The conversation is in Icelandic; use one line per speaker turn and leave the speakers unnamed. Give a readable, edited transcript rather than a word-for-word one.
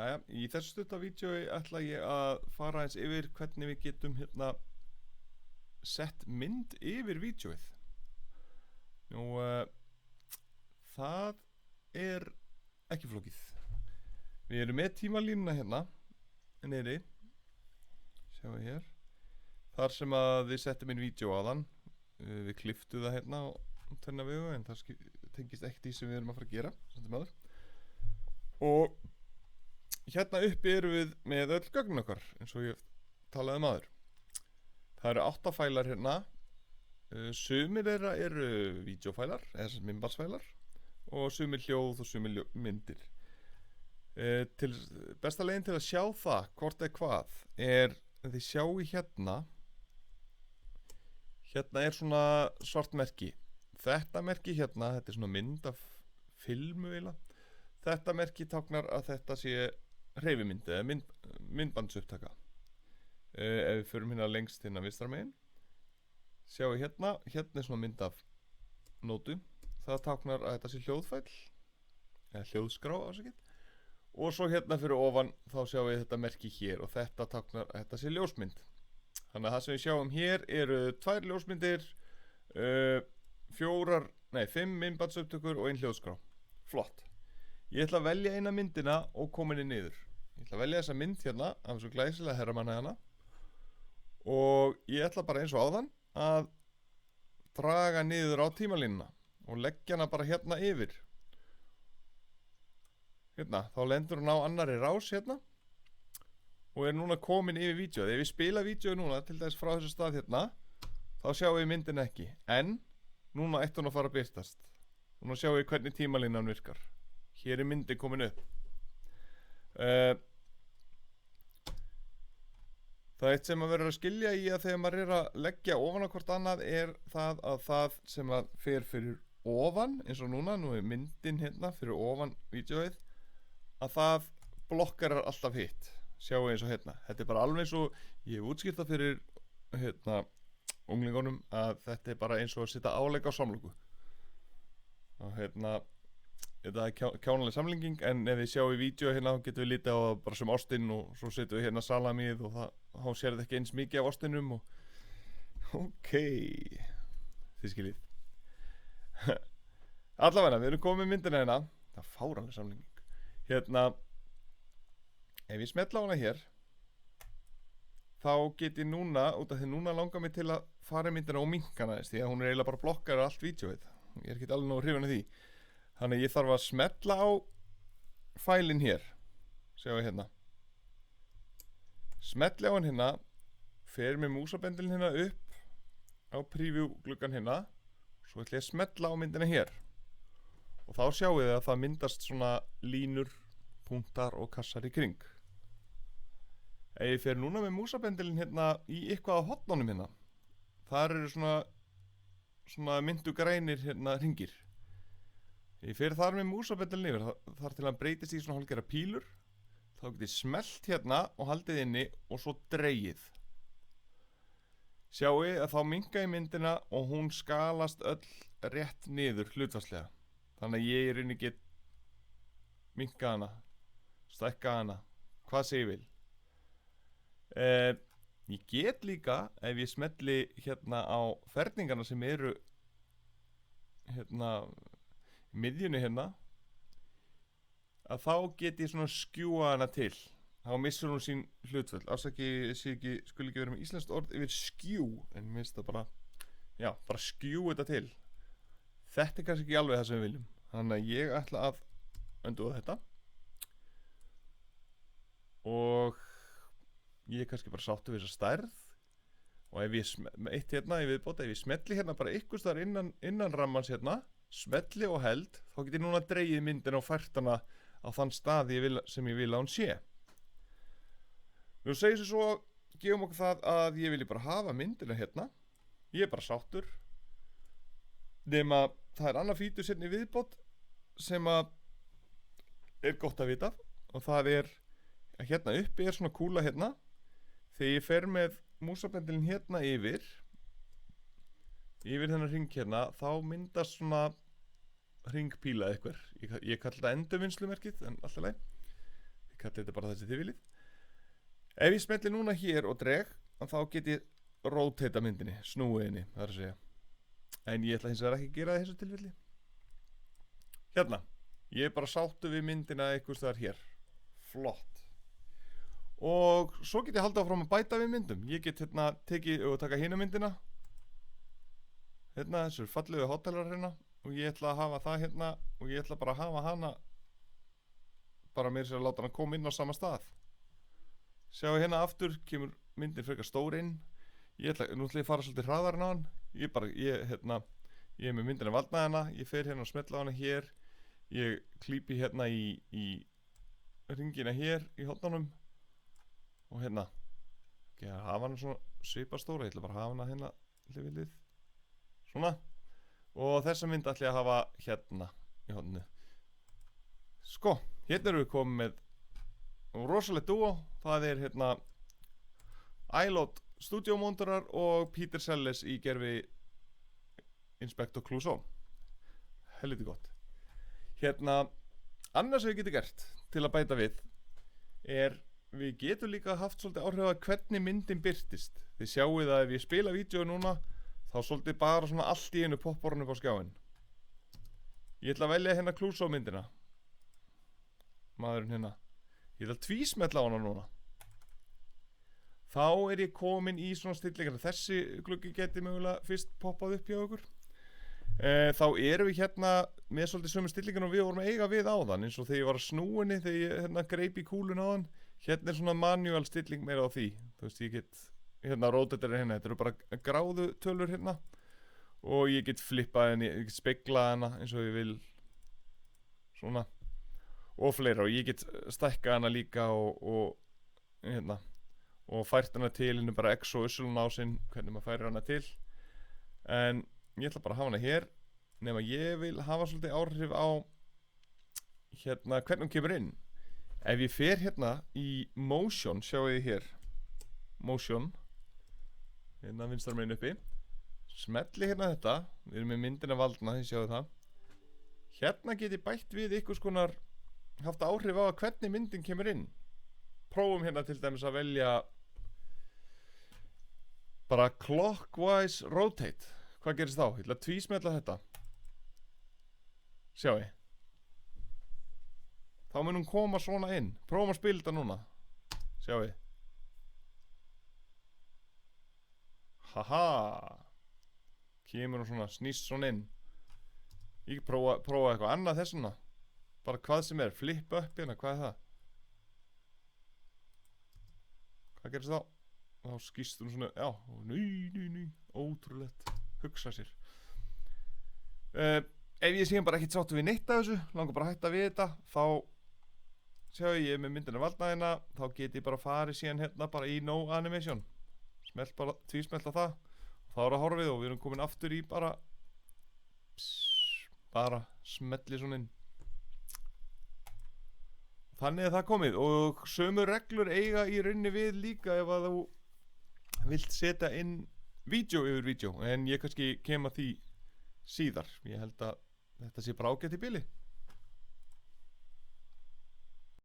Jæja, í þessu stutta vídeói ætla ég að fara eins yfir hvernig við getum sett mynd yfir vídeóið. Nú, það er ekki flókið. Við erum með tímalínuna hérna niðri, sjáum við hér, þar sem að við settum inn vídeó áðan. Við klipptum það hérna á tvenna vegu en það tengist ekkert í sem við erum að fara að gera samt sem áður. Og hérna uppi erum við með öll gögnin okkar, eins og ég talaði um áður. Það eru 8 fælar hérna. Sumir þeirra eru vídeófælar, eða myndbandsfælar, og sumir hljóð og sumir myndir. Besta leiðin til að sjá það, hvort eða hvað, er að þið sjáu hérna. Hérna er svona svart merki. Þetta merki hérna, þetta er svona mynd af filmu eiginlega. Þetta merki táknar að þetta sé hreyfimynd eða myndbandsupptaka. Ef við förum hérna lengst hérna vinstra megin, sjáum við hérna er svona mynd af nótu. Það táknar að þetta sé hljóðfæll eða hljóðskrá ásakið. Og svo hérna fyrir ofan þá sjáum við þetta merki hér og þetta táknar að þetta sé ljósmynd. Þannig að það sem við sjáum hér eru 2 ljósmyndir, 5 myndbandsupptökur og 1 hljóðskrá. Flott. Ég ætla að velja eina myndina og koma henni niður. Ég ætla að velja þessa mynd hérna af þessu glæsilega herramanna hérna. Og ég ætla bara eins og áðan að draga niður á tímalínuna og leggja hana bara hérna yfir. Hérna, þá lendur hún á annarri rás hérna og er núna komin yfir vídeóið. Ef við spila vídeóið núna til þess frá þessu stað hérna, þá sjáum við myndina ekki. En núna ætti hún að fara að birtast. Núna sjáum við hvernig tímalínan virkar. Hér er myndin komin upp. Það er eitt sem að vera að skilja í að þegar maður er að leggja ofan á hvort annað er það að það sem að fer fyrir ofan, eins og núna, nú er myndin hérna fyrir ofan vídeóið, að það blokkarar alltaf hitt. Sjáu eins og hérna. Þetta er bara alveg eins og ég hef útskýrt það fyrir unglingunum að þetta er bara eins og að setja áleik á samloku. Og þetta er kjánaleg samlinging, en ef við sjáum í vídeo hérna þá getum við lítið á það bara sem ostinn og svo setjum við hérna salamið og þá sér þetta ekki eins mikið af ostinum og ok, þið skiljið. Allavega, við erum komið með myndina hérna. Það er fáránleg samlinging. Hérna, ef ég smetla á hana hér, þá get ég núna, út af því núna langar mig til að fara í myndina og minnka hana því að hún er eiginlega bara blokkar allt vídeóið. Ég er ekki alveg nógu hrifinn af því. Þannig að ég þarf að smetla á fælinn hér. Sjáum við hérna. Smetli á hann hérna, fer með músabendilinn hérna upp á preview gluggan hérna. Svo ætla ég að smetla á myndina hér. Og þá sjáum við að það myndast svona línur, punktar og kassar í kring. Ef ég fer núna með músabendilinn hérna í eitthvað á hornunum hérna, þar eru svona myndu grænir hérna hringir. Ég fer þar með músabendilinn yfir, þar til hann breytist í svona hálfgerða pílur. Þá get ég smellt hérna og haldið inni og svo dregið. Sjáu að þá minnka ég myndina og hún skalast öll rétt niður hlutfallslega. Þannig að ég í rauninni get minnkað hana, stækkað hana, hvað sem ég vil. Ég get líka, ef ég smelli hérna á ferningarna sem eru hérna miðjunni hérna, að þá get ég svona skjúa hana til. Þá missur hún sín hlutföll. Skuli ekki vera með íslenskt orð yfir skjú, en mér finnst það bara, já, bara skjú þetta til. Þetta er kannski ekki alveg það sem við viljum. Þannig að ég ætla að unduga þetta. Og ég er kannski bara sáttur við þessa stærð. Og ef ég, eitt hérna, ef ég smelli hérna bara ykkur staðar innan rammans hérna, smelli og held, þá get ég núna dregið myndina og fært hana á þann stað sem ég vil að hún sé. Nú segir sér svo, gefum okkur það að ég vilji bara hafa myndina hérna. Ég er bara sáttur. Nema það er annað fítur sérna í viðbót sem að er gott að vita og það er að hérna uppi er svona kúla hérna. Þegar ég fer með músabendilinn hérna yfir þennan hring hérna, þá myndast svona hringpíla eitthvað. Ég kalli þetta endurvinnslumerkið, en alltaf leið. kalli þetta bara þessi þið viljið. Ef ég smelli núna hér og dreg, þá get ég róteita myndinni, snúið henni, það að segja. En ég ætla hins vegar ekki að gera það í þessu tilfelli. Hérna, ég er bara sáttu við myndina einhvers staðar hér. Flott. Og svo get ég haldið áfram að bæta við myndum. Ég get hérna tekið og taka hina myndina. Hérna, þessur fallegu hótelar hérna. Og ég ætla að hafa það hérna. Og ég ætla bara að hafa hana. Bara mér sér að láta hana koma inn á sama stað. Sjáu hérna aftur, kemur myndin frekar stór inn. Nú ætla ég að fara svolítið hraðar en á hann. Ég er með myndina valdnaðina. Ég fer hérna og smetla á hana hér. Ég klípi hérna í ringina hér í hotnunum. Og hérna. Ég hafa hana svona svipastóra. Ég ætla bara að hafa hana hérna hlifilið. Svona. Og þessa mynd ætla ég að hafa hérna í hotnunu. Sko, hérna erum við komið með rosalegt dúo. Það er hérna iLoad Studio Monitorar og Peter Selles í gerfi Inspector Clouseau. Helviti gott. Hérna, annars sem við getum gert til að bæta við er við getum líka haft svolítið áhrif að hvernig myndin birtist. Þið sjáuð að ef ég spila vídeo núna þá svolítið bara svona allt í einu poppar hann upp á skjáin. Ég ætla að velja hérna Clouseau myndina. Maðurinn hérna. Ég ætla að tvísmetla á hana núna. Þá er ég komin í svona stillingar. Þessi gluggi geti mögulega fyrst poppað upp hjá okkur. Þá erum við hérna með svolítið sömu stillingar og við vorum að eiga við áðan. Eins og þegar ég var að snúinni, þegar ég hérna greip í kúlun áðan. Hérna er svona manual stilling meira á því. Þú veist, ég get hérna rotator hérna. Þetta eru bara gráðu tölur hérna. Og ég get flippað henni, ég get speglað hana eins og ég vil. Svona. Og fleira. Og ég get stækkað hana líka og hérna. Og fært hana til henni bara X og Usulun á sinn, hvernig maður færir hana til. En ég ætla bara að hafa hana hér, nema ég vil hafa svolítið áhrif á hérna hvernig hún kemur inn. Ef ég fer hérna í Motion, sjáu þið hér, Motion, hérna vinstra megin uppi, smelli hérna þetta, við erum með myndina valdna, þið sjáu það. Hérna get ég bætt við einhvers konar, haft áhrif á að hvernig myndin kemur inn. Prófum hérna til dæmis að velja bara clockwise rotate. Hvað gerist þá? Ég ætla að tvísmetla þetta. Sjáu. Þá mun hún koma svona inn. Prófum að spila þetta núna. Sjáu. Haha. Kemur hún svona, snýst svona inn. Ég prófa eitthvað annað þessuna. Bara hvað sem er, flip upp hérna, hvað er það? Hvað gerist þá? Þá skýst hún svona, já, nei, ótrúlegt, hugsa sér. Ef ég sé bara ekkert sáttu við neitt af þessu, langar bara að hætta við þetta, þá sjáu ég með myndina valdnaðina, þá get ég bara farið síðan hérna bara í no animation. Tvísmelta það, þá er það horfið og við erum komin aftur í bara smelli svona inn. Þannig er það komið og sömu reglur eiga í rauninni við líka ef að þú vilt setja inn vídeo yfir vídeo, en ég kannski kem að því síðar. Ég held að þetta sé bara ágætt í bili.